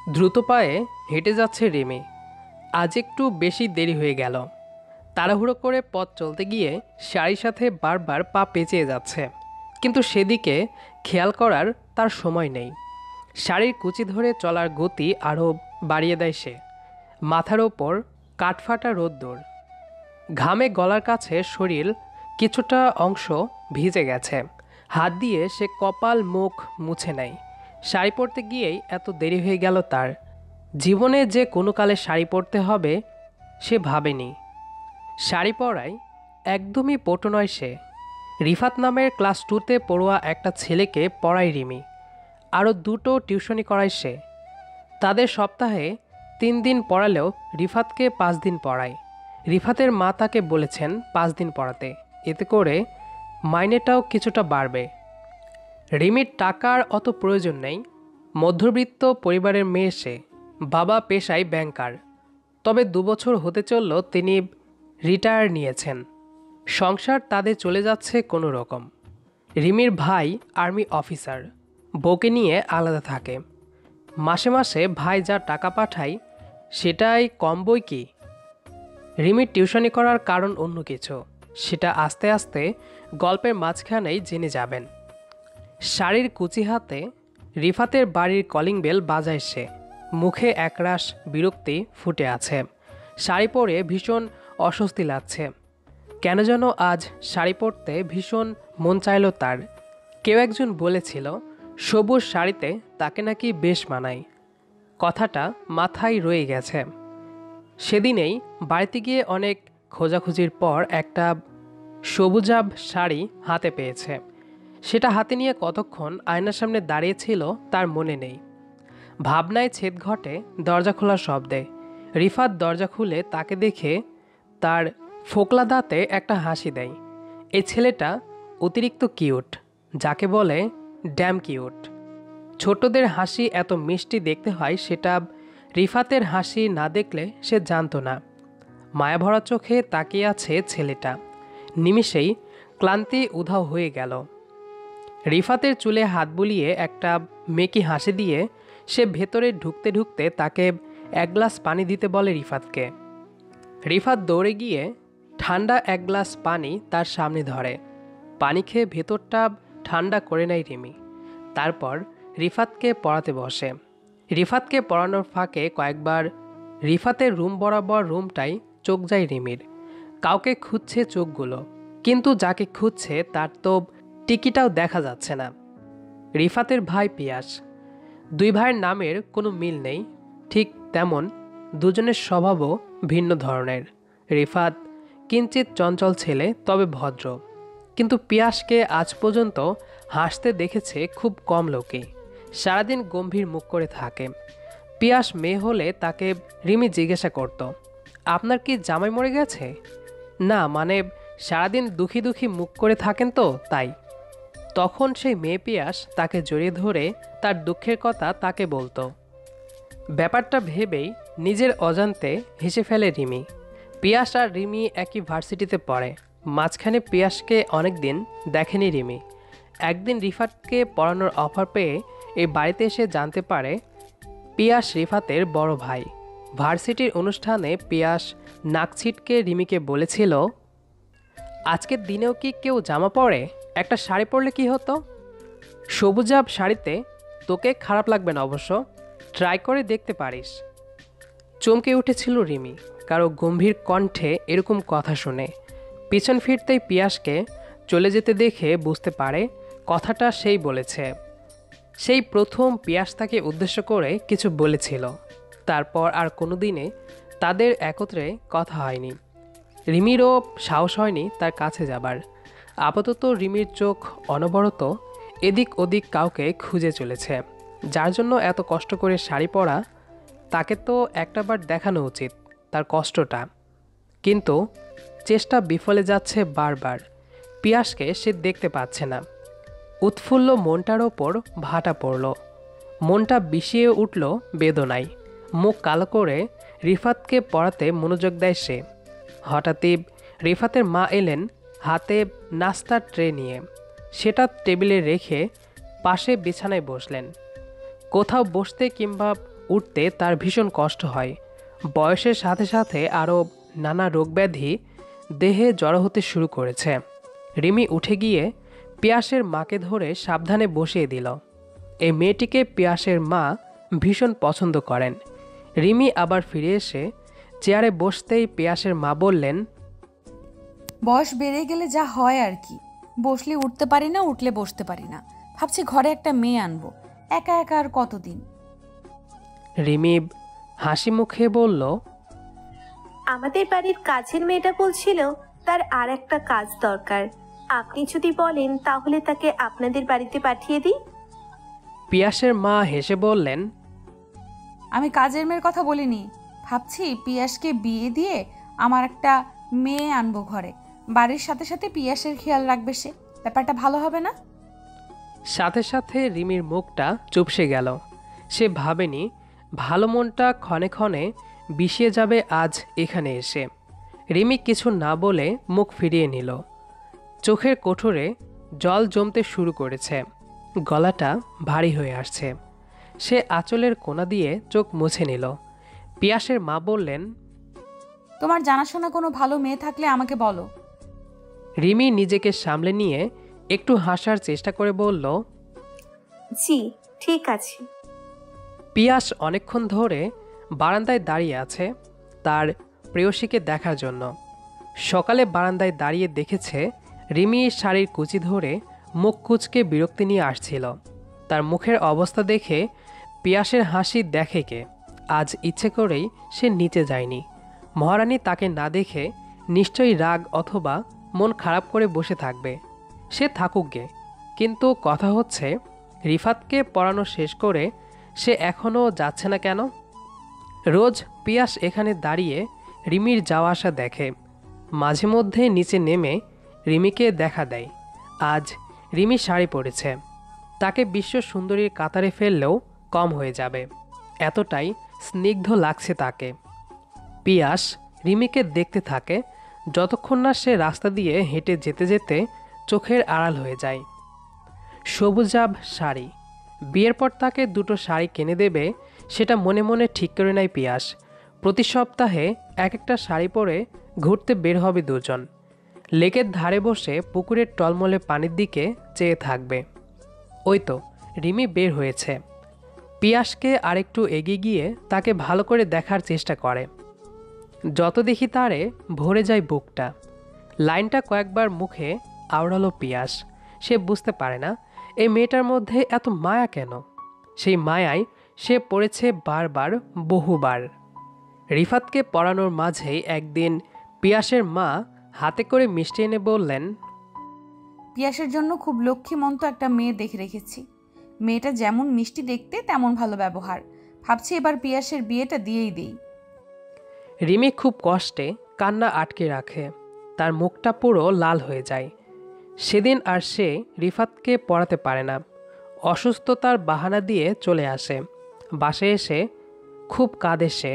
দ্রুত পায়ে হেঁটে যাচ্ছে রিমি। আজ একটু বেশি দেরি হয়ে গেল। তাড়াহুড়ো করে পথ চলতে গিয়ে শাড়ির সাথে বারবার পা পেঁচিয়ে যাচ্ছে, কিন্তু সেদিকে খেয়াল করার তার সময় নেই। শাড়ির কুচি ধরে চলার গতি আরও বাড়িয়ে দেয় সে। মাথার ওপর কাঠফাটা রোদ্দুর, ঘামে গলার কাছে শরীর কিছুটা অংশ ভিজে গেছে। হাত দিয়ে সে কপাল মুখ মুছে নেয়। শাড়ি পরতে গিয়েই এত দেরি হয়ে গেল তার। জীবনে যে কোনো কালে শাড়ি পরতে হবে সে ভাবেনি। শাড়ি পরায় একদমই পটু নয় সে। রিফাত নামের ক্লাস টুতে পড়ুয়া একটা ছেলেকে পড়ায় রিমি। আরও দুটো টিউশনি করায় সে। তাদের সপ্তাহে 3 দিন পড়ালেও রিফাতকে 5 দিন পড়ায়। রিফাতের মা তাকে বলেছেন 5 দিন পড়াতে, এতে করে মাইনেটাও কিছুটা বাড়বে। রিমির টাকার অত প্রয়োজন নেই। মধ্যবিত্ত পরিবারের মেয়ে সে। বাবা পেশায় ব্যাংকার, তবে 2 বছর হতে চলল তিনি রিটায়ার নিয়েছেন। সংসার তাদের চলে যাচ্ছে কোনো রকম। রিমির ভাই আর্মি অফিসার, বউকে নিয়ে আলাদা থাকে। মাসে মাসে ভাই যা টাকা পাঠায় সেটাই কম বই কি। রিমির টিউশনি করার কারণ অন্য কিছু, সেটা আস্তে আস্তে গল্পের মাঝখানেই জেনে যাবেন। শাড়ির কুচি হাতে রিফাতের বাড়ির কলিং বেল বাজায় সে। মুখে একরাশ বিরক্তি ফুটে আছে। শাড়ি পরে ভীষণ অস্বস্তি লাগছে। কেন যেন আজ শাড়ি পরতে ভীষণ মন চাইল তার। কেউ একজন বলেছিল সবুজ শাড়িতে তাকে নাকি বেশ মানায়। কথাটা মাথায় রয়ে গেছে। সেদিনেই বাড়িতে গিয়ে অনেক খোঁজাখুঁজির পর একটা সবুজাব শাড়ি হাতে পেয়েছে। সেটা হাতে নিয়ে কতক্ষণ আয়নার সামনে দাঁড়িয়েছিল তার মনে নেই। ভাবনায় ছেদ ঘটে দরজা খোলার শব্দে। রিফাত দরজা খুলে তাকে দেখে তার ফোকলা দাঁতে একটা হাসি দেয়। এই ছেলেটা অতিরিক্ত কিউট, যাকে বলে ড্যাম কিউট। ছোটদের হাসি এত মিষ্টি দেখতে হয় সেটা রিফাতের হাসি না দেখলে সে জানতো না। মায়াভরা চোখে তাকিয়ে আছে ছেলেটা। নিমিষেই ক্লান্তি উধাও হয়ে গেল। রিফাতের চুলে হাত বুলিয়ে একটা মেকি হাসি দিয়ে সে ভেতরে ঢুকতে ঢুকতে তাকে 1 গ্লাস পানি দিতে বলে রিফাতকে। রিফাত দৌড়ে গিয়ে ঠান্ডা 1 গ্লাস পানি তার সামনে ধরে। পানি খেয়ে ভেতরটা ঠান্ডা করে নেয় রিমি। তারপর রিফাতকে পড়াতে বসে। রিফাতকে পড়ানোর ফাঁকে কয়েকবার রিফাতের রুম বরাবর রুমটাই চোখ যায় রিমির। কাউকে খুঁজছে চোখগুলো, কিন্তু যাকে খুঁজছে তার তো টিকিটাও দেখা যাচ্ছে না। রিফাতের ভাই পিয়াস। 2 ভাইয়ের নামের কোনো মিল নেই, ঠিক তেমন দুজনের স্বভাবও ভিন্ন ধরনের। রিফাত কিঞ্চিত চঞ্চল ছেলে, তবে ভদ্র। কিন্তু পিয়াসকে আজ পর্যন্ত হাসতে দেখেছে খুব কম লোকে। সারাদিন গম্ভীর মুখ করে থাকে। পিয়াস মেয়ে হলে তাকে রিমি জিজ্ঞাসা করত, আপনার কি জামাই মরে গেছে? না, মানে সারাদিন দুঃখী দুঃখী মুখ করে থাকেন তো তাই। তখন সেই মেয়ে পিয়াস তাকে জড়িয়ে ধরে তার দুঃখের কথা তাকে বলতো। ব্যাপারটা ভেবেই নিজের অজান্তে হেসে ফেলে রিমি। পিয়াস আর রিমি একই ভার্সিটিতে পড়ে। মাঝখানে পিয়াসকে অনেক দিন দেখেনি রিমি। একদিন রিফাতকে পড়ানোর অফার পেয়ে এই বাড়িতে এসে জানতে পারে পিয়াস রিফাতের বড় ভাই। ভার্সিটির অনুষ্ঠানে পিয়াস নাক ছিটকে রিমিকে বলেছিল, আজকের দিনেও কি কেউ জামা পরে? একটা শাড়ি পরলে কি হতো? সবুজাব শাড়িতে তোকে খারাপ লাগবে না অবশ্য, ট্রাই করে দেখতে পারিস। চমকে উঠেছিল রিমি কারো গম্ভীর কণ্ঠে এরকম কথা শুনে। পিছন ফিরতেই পিয়াসকে চলে যেতে দেখে বুঝতে পারে কথাটা সেই বলেছে। সেই প্রথম পিয়াস তাকে উদ্দেশ্য করে কিছু বলেছিল। তারপর আর কোনো দিনে তাদের একত্রে কথা হয়নি। রিমিরও সাহস হয়নি তার কাছে যাবার। আপাতত রিমির চোখ অনবরত এদিক ওদিক কাউকে খুঁজে চলেছে। যার জন্য এত কষ্ট করে শাড়ি পরা, তাকে তো একটাবার দেখানো উচিত তার কষ্টটা। কিন্তু চেষ্টা বিফলে যাচ্ছে বারবার। পিয়াসকে সে দেখতে পাচ্ছে না। উৎফুল্ল মনটার ওপর ভাটা পড়ল। মনটা বিষিয়ে উঠল বেদনায়। মুখ কালো করে রিফাতকে পড়াতে মনোযোগ দেয় সে। হঠাৎই রিফাতের মা এলেন হাতে নাস্তার ট্রে নিয়ে। সেটা টেবিলে রেখে পাশে বিছানায় বসলেন। কোথাও বসতে কিংবা উঠতে তার ভীষণ কষ্ট হয়। বয়সের সাথে সাথে আরও নানা রোগব্যাধি দেহে জড়ো হতে শুরু করেছে। রিমি উঠে গিয়ে পিয়াসের মাকে ধরে সাবধানে বসিয়ে দিল। এই মেয়েটিকে পিয়াসের মা ভীষণ পছন্দ করেন। রিমি আবার ফিরে এসে চেয়ারে বসতেই পিয়াসের মা বললেন, বয়স বেড়ে গেলে যা হয় আর কি, বসলে উঠতে পারি না, উঠলে বসতে পারি না। ভাবছি ঘরে একটা মেয়ে আনবো, একা একা আর কতদিন। রিমি হাসি মুখে বলল, আমাদের বাড়ির কাজের মেয়েটা বলছিল তার আর একটা কাজ দরকার। আপনি যদি বলেন তাহলে তাকে আপনাদের বাড়িতে পাঠিয়ে দিই। পিয়াসের মা হেসে বললেন, আমি কাজের মেয়ের কথা বলিনি, ভাবছি পিয়াসকে বিয়ে দিয়ে আমার একটা মেয়ে আনবো ঘরে। বাড়ির সাথে সাথে পিয়াসের খেয়াল রাখবে সে, ব্যাপারটা ভালো হবে না? সাথে সাথে রিমির মুখটা চুপসে গেল। সে ভাবেনি ভালো মনটা ক্ষণে ক্ষণে বিষিয়ে যাবে আজ এখানে এসে। রিমি কিছু না বলে মুখ ফিরিয়ে নিল। চোখের কোঠরে জল জমতে শুরু করেছে, গলাটা ভারী হয়ে আসছে। সে আঁচলের কোণা দিয়ে চোখ মুছে নিল। পিয়াসের মা বললেন, তোমার জানাশোনা কোনো ভালো মেয়ে থাকলে আমাকে বলো। রিমি নিজেকে সামলে নিয়ে একটু হাসার চেষ্টা করে বলল, জি ঠিক আছে। পিয়াস অনেকক্ষণ ধরে বারান্দায় দাঁড়িয়ে আছে তার প্রেয়সীকে দেখার জন্য। সকালে বারান্দায় দাঁড়িয়ে দেখেছে রিমি শাড়ির কুচি ধরে মুখ কুচকে বিরক্তি নিয়ে আসছিল। তার মুখের অবস্থা দেখে পিয়াসের হাসি দেখে কে, আজ ইচ্ছে করেই সে নিচে যায়নি। মহারানী তাকে না দেখে নিশ্চয়ই রাগ অথবা মন খারাপ করে বসে থাকবে। সে থাকুক গে, কিন্তু কথা হচ্ছে রিফাতকে পড়ানো শেষ করে সে এখনও যাচ্ছে না কেন? রোজ পিয়াস এখানে দাঁড়িয়ে রিমির যাওয়া আসা দেখে, মাঝে মধ্যে নিচে নেমে রিমিকে দেখা দেয়। আজ রিমি শাড়ি পরেছে, তাকে বিশ্ব সুন্দরীর কাতারে ফেললেও কম হয়ে যাবে, এতটাই স্নিগ্ধ লাগছে তাকে। পিয়াস রিমিকে দেখতে থাকে যতক্ষণ না সে রাস্তা দিয়ে হেঁটে যেতে যেতে চোখের আড়াল হয়ে যায়। সবুজাব শাড়ি, বিয়ের পর তাকে দুটো শাড়ি কিনে দেবে সেটা মনে মনে ঠিক করে নেয় পিয়াস। প্রতি সপ্তাহে এক একটা শাড়ি পরে ঘুরতে বের হবে দুজন। লেকের ধারে বসে পুকুরের টলমলে পানির দিকে চেয়ে থাকবে। ওই তো রিমি বের হয়েছে। পিয়াসকে আরেকটু এগিয়ে গিয়ে তাকে ভালো করে দেখার চেষ্টা করে। যত দেখি তারে ভরে যায় বুকটা। লাইনটা কয়েকবার মুখে আওড়ালো পিয়াস। সে বুঝতে পারে না এই মেয়েটার মধ্যে এত মায়া কেন। সেই মায়ায় সে পড়েছে বারবার, বহুবার। রিফাতকে পড়ানোর মাঝেই একদিন পিয়াসের মা হাতে করে মিষ্টি এনে বললেন, পিয়াসের জন্য খুব লক্ষ্মীমন্ত একটা মেয়ে দেখে রেখেছি। মেয়েটা যেমন মিষ্টি দেখতে তেমন ভালো ব্যবহার। ভাবছি এবার পিয়াসের বিয়েটা দিয়েই দিই। রিমি খুব কষ্টে কান্না আটকে রাখে, তার মুখটা পুরো লাল হয়ে যায়। সেদিন আর সে রিফাতকে পড়াতে পারে না। অসুস্থতার বাহানা দিয়ে চলে আসে। বাসায় এসে খুব কাঁদে সে।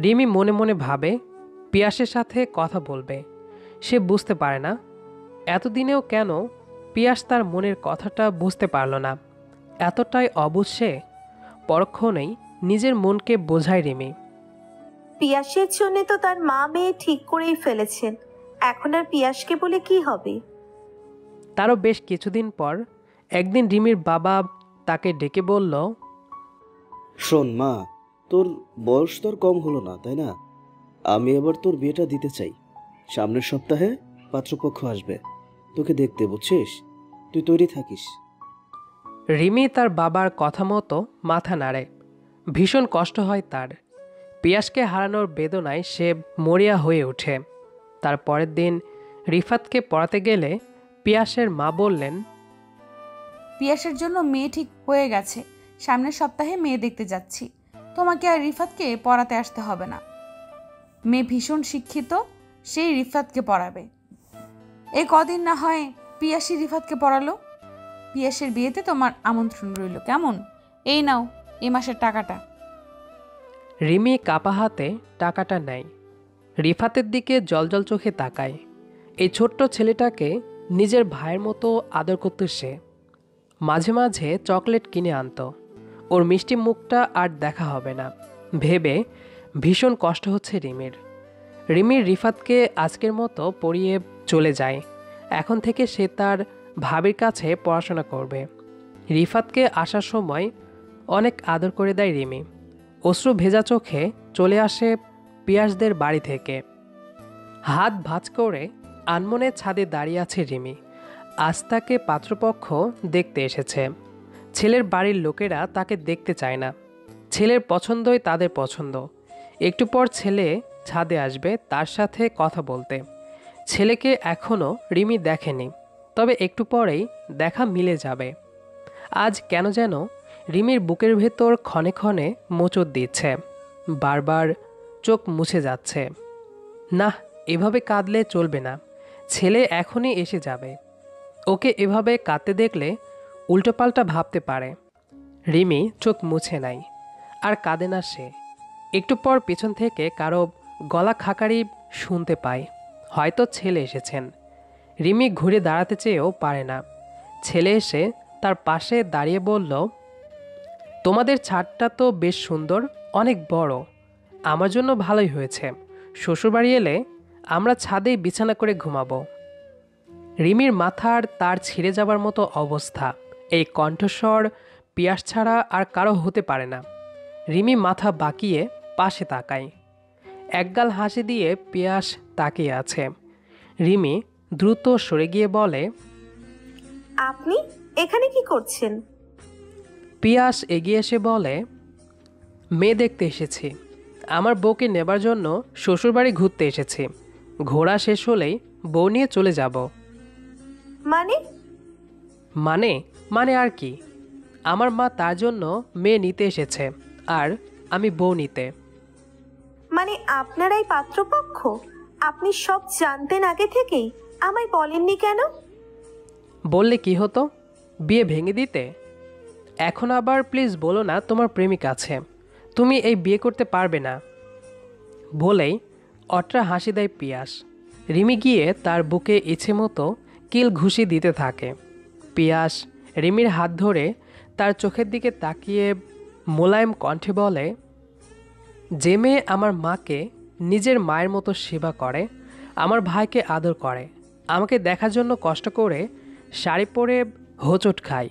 রিমি মনে মনে ভাবে পিয়াসের সাথে কথা বলবে। সে বুঝতে পারে না এতদিনেও কেন পিয়াস তার মনের কথাটা বুঝতে পারল না। এতটাই অবুঝ সে। পরক্ষণেই নিজের মনকে বোঝায় রিমি। পিয়াসের জন্য তো তার মা মেয়ে ঠিক করেই ফেলেছেন, এখন আর পিয়াসকে বলে কি হবে? তারও বেশ কিছুদিন পর একদিন রিমির বাবা তাকে ডেকে বলল, শোন মা, তোর বয়স তোর কম হলো না, তাই না? আমি এবার তোর বিয়েটা দিতে চাই। সামনের সপ্তাহে পাত্রপক্ষ আসবে তোকে দেখতে, বুঝছিস? তুই তৈরি থাকিস। রিমি তার বাবার কথা মতো মাথা নাড়ে। ভীষণ কষ্ট হয় তার। পিয়াসকে হারানোর বেদনায় সে মরিয়া হয়ে ওঠে। তার পরের দিন রিফাতকে পড়াতে গেলে পিয়াসের মা বললেন, পিয়াসের জন্য মেয়ে ঠিক হয়ে গেছে, সামনের সপ্তাহে মেয়ে দেখতে যাচ্ছি। তোমাকে আর রিফাতকে পড়াতে আসতে হবে না। মেয়ে ভীষণ শিক্ষিত, সেই রিফাতকে পড়াবে। এই কদিন না হয় পিয়াসী রিফাতকে পড়ালো। পিয়াসের বিয়েতে তোমার আমন্ত্রণ রইল, কেমন? এই নাও এই মাসের টাকাটা। রিমি কাপা হাতে টাকাটা নেয়। রিফাতের দিকে জলজল চোখে তাকায়। এই ছোট্ট ছেলেটাকে নিজের ভাইয়ের মতো আদর করত সে। মাঝে মাঝে চকলেট কিনে আনত। ওর মিষ্টি মুখটা আর দেখা হবে না ভেবে ভীষণ কষ্ট হচ্ছে রিমির। রিফাতকে আজকের মতো পড়িয়ে চলে যায়। এখন থেকে সে তার ভাবির কাছে পড়াশোনা করবে। রিফাতকে আসার সময় অনেক আদর করে দেয় রিমি। অশ্রু ভেজা চোখে চলে আসে পিয়াসদের বাড়ি থেকে। হাত ভাঁজ করে আনমনে ছাদে দাঁড়িয়ে আছে রিমি। আজ তাকে পাত্রপক্ষ দেখতে এসেছে। ছেলের বাড়ির লোকেরা তাকে দেখতে চায় না। ছেলের পছন্দই তাদের পছন্দ। একটু পর ছেলে ছাদে আসবে তার সাথে কথা বলতে। ছেলেকে এখনও রিমি দেখেনি, তবে একটু পরেই দেখা মিলে যাবে। আজ কেন যেন রিমির বুকের ভেতর ক্ষণে ক্ষণে মোচড় দিচ্ছে, বারবার চোখ মুছে যাচ্ছে। না, এভাবে কাঁদলে চলবে না। ছেলে এখনই এসে যাবে। ওকে এভাবে কাঁদতে দেখলে উল্টোপাল্টা ভাবতে পারে। রিমি চোখ মুছে নাই, আর কাঁদে না সে। একটু পর পেছন থেকে কারো গলা খাকারি শুনতে পায়। হয়তো ছেলে এসেছেন। রিমি ঘুরে দাঁড়াতে চেয়েও পারে না। ছেলে এসে তার পাশে দাঁড়িয়ে বলল, তোমাদের ছাদটা তো বেশ সুন্দর, অনেক বড়। আমার জন্য ভালোই হয়েছে। শ্বশুরবাড়ি এলে আমরা ছাদেই বিছানা করে ঘুমাবো। রিমির মাথার তার ছিঁড়ে যাবার মতো অবস্থা। এই কণ্ঠস্বর পিয়াস ছাড়া আর কারো হতে পারে না। রিমি মাথা বাঁকিয়ে পাশে তাকায়। একগাল হাসি দিয়ে পিয়াস তাকিয়ে আছে। রিমি দ্রুত সরে গিয়ে বলে, আপনি এখানে কি করছেন? পিয়াস এগিয়ে এসে বলে, মেয়ে দেখতে এসেছি। আমার বউকে নেবার জন্য শ্বশুরবাড়ি ঘুরতে এসেছি। ঘোরা শেষ হলেই বউ নিয়ে চলে যাব। মানে? মানে মানে আর কি? আমার মা তার জন্য মেয়ে নিতে এসেছে, আর আমি বউ নিতে। মানে আপনারাই পাত্রপক্ষ? আপনি সব জানতেন আগে থেকেই, আমায় বলেননি কেন? বললে কি হতো? বিয়ে ভেঙে দিতে? এখন আবার প্লিজ বলো না তোমার প্রেমিক আছে, তুমি এই বিয়ে করতে পারবে না। বলেই অট্রা হাসি দেয় পিয়াস। রিমি গিয়ে তার বুকে ইচ্ছে মতো কিল ঘুষি দিতে থাকে। পিয়াস রিমির হাত ধরে তার চোখের দিকে তাকিয়ে মোলায়েম কণ্ঠে বলে, যে মেয়ে আমার মাকে নিজের মায়ের মতো সেবা করে, আমার ভাইকে আদর করে, আমাকে দেখার জন্য কষ্ট করে শাড়ি পরে হোঁচট খায়,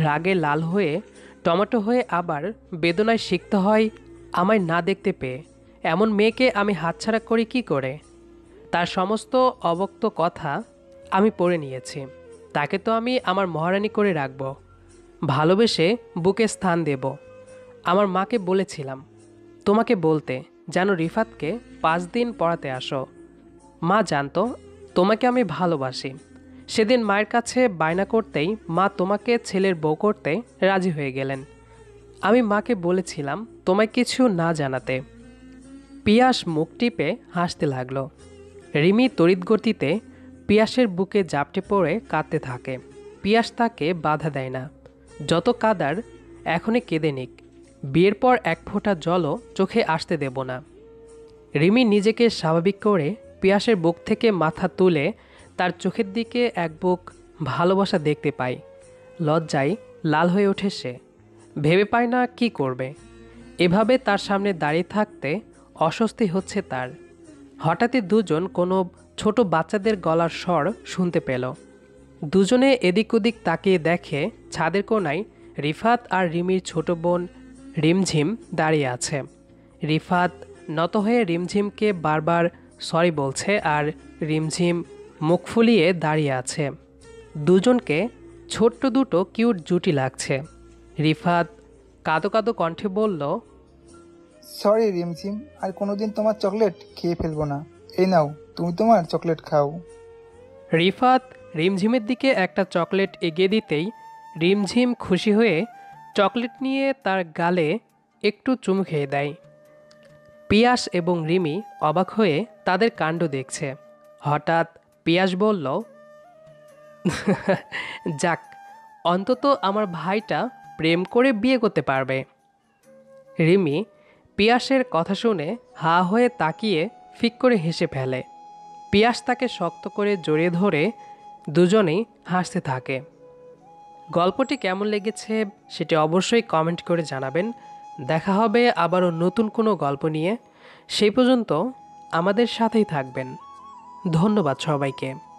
রাগে লাল হয়ে টমেটো হয়ে আবার বেদনায় শিখতে হয় আমায় না দেখতে পেয়ে, এমন মেয়েকে আমি হাতছাড়া করি কি করে? তার সমস্ত অবক্ত কথা আমি পড়ে নিয়েছি। তাকে তো আমি আমার মহারানী করে রাখব, ভালোবেসে বুকে স্থান দেব। আমার মাকে বলেছিলাম তোমাকে বলতে, যেন রিফাতকে 5 দিন পড়াতে আসো। মা জানতো তোমাকে আমি ভালোবাসি। সেদিন মায়ের কাছে বায়না করতেই মা তোমাকে ছেলের বউ করতে রাজি হয়ে গেলেন। আমি মাকে বলেছিলাম তোমায় কিছু না জানাতে। পিয়াস মুখ টিপে হাসতে লাগলো। রিমি তড়িৎগতিতে পিয়াসের বুকে জাপটে পড়ে কাঁদতে থাকে। পিয়াস তাকে বাধা দেয় না। যত কাদার এখনই কেঁদে নিক, বিয়ের পর এক ফোঁটা জলও চোখে আসতে দেব না। রিমি নিজেকে স্বাভাবিক করে পিয়াসের বুক থেকে মাথা তুলে তার চোখের দিকে এক বুক ভালোবাসা দেখতে পায়। লজ্জায় লাল হয়ে ওঠে সে। ভেবে পায় না কি করবে। এভাবে তার সামনে দাঁড়িয়ে থাকতে অস্বস্তি হচ্ছে তার। হঠাৎই দুজন কোনো ছোট বাচ্চাদের গলার স্বর শুনতে পেল। দুজনে এদিক ওদিক তাকিয়ে দেখে ছাদের কোণায় রিফাত আর রিমির ছোট বোন রিমঝিম দাঁড়িয়ে আছে। রিফাত নত হয়ে রিমঝিমকে বারবার সরি বলছে, আর রিমঝিম মুখ ফুলিয়ে দাঁড়িয়ে আছে। দুজনকে ছোট্ট দুটো কিউট জুটি লাগছে। রিফাত কাঁদো কাঁদো কণ্ঠে বলল, সরি রিমঝিম, আর কোনোদিন তোমার চকলেট খেয়ে ফেলবো না। এই নাও, তুমি তোমার চকলেট খাও। রিফাত রিমঝিমের দিকে একটা চকলেট এগিয়ে দিতেই রিমঝিম খুশি হয়ে চকলেট নিয়ে তার গালে একটু চুমু খেয়ে দেয়। পিয়াস এবং রিমি অবাক হয়ে তাদের কাণ্ড দেখছে। হঠাৎ পিয়াস বলল, যাক, অন্তত আমার ভাইটা প্রেম করে বিয়ে করতে পারবে। রিমি পিয়াসের কথা শুনে হা হয়ে তাকিয়ে ফিক করে হেসে ফেলে। পিয়াস তাকে শক্ত করে জড়িয়ে ধরে দুজনেই হাসতে থাকে। গল্পটি কেমন লেগেছে সেটি অবশ্যই কমেন্ট করে জানাবেন। দেখা হবে আবারও নতুন কোনো গল্প নিয়ে। সেই পর্যন্ত আমাদের সাথেই থাকবেন। ধন্যবাদ সবাইকে।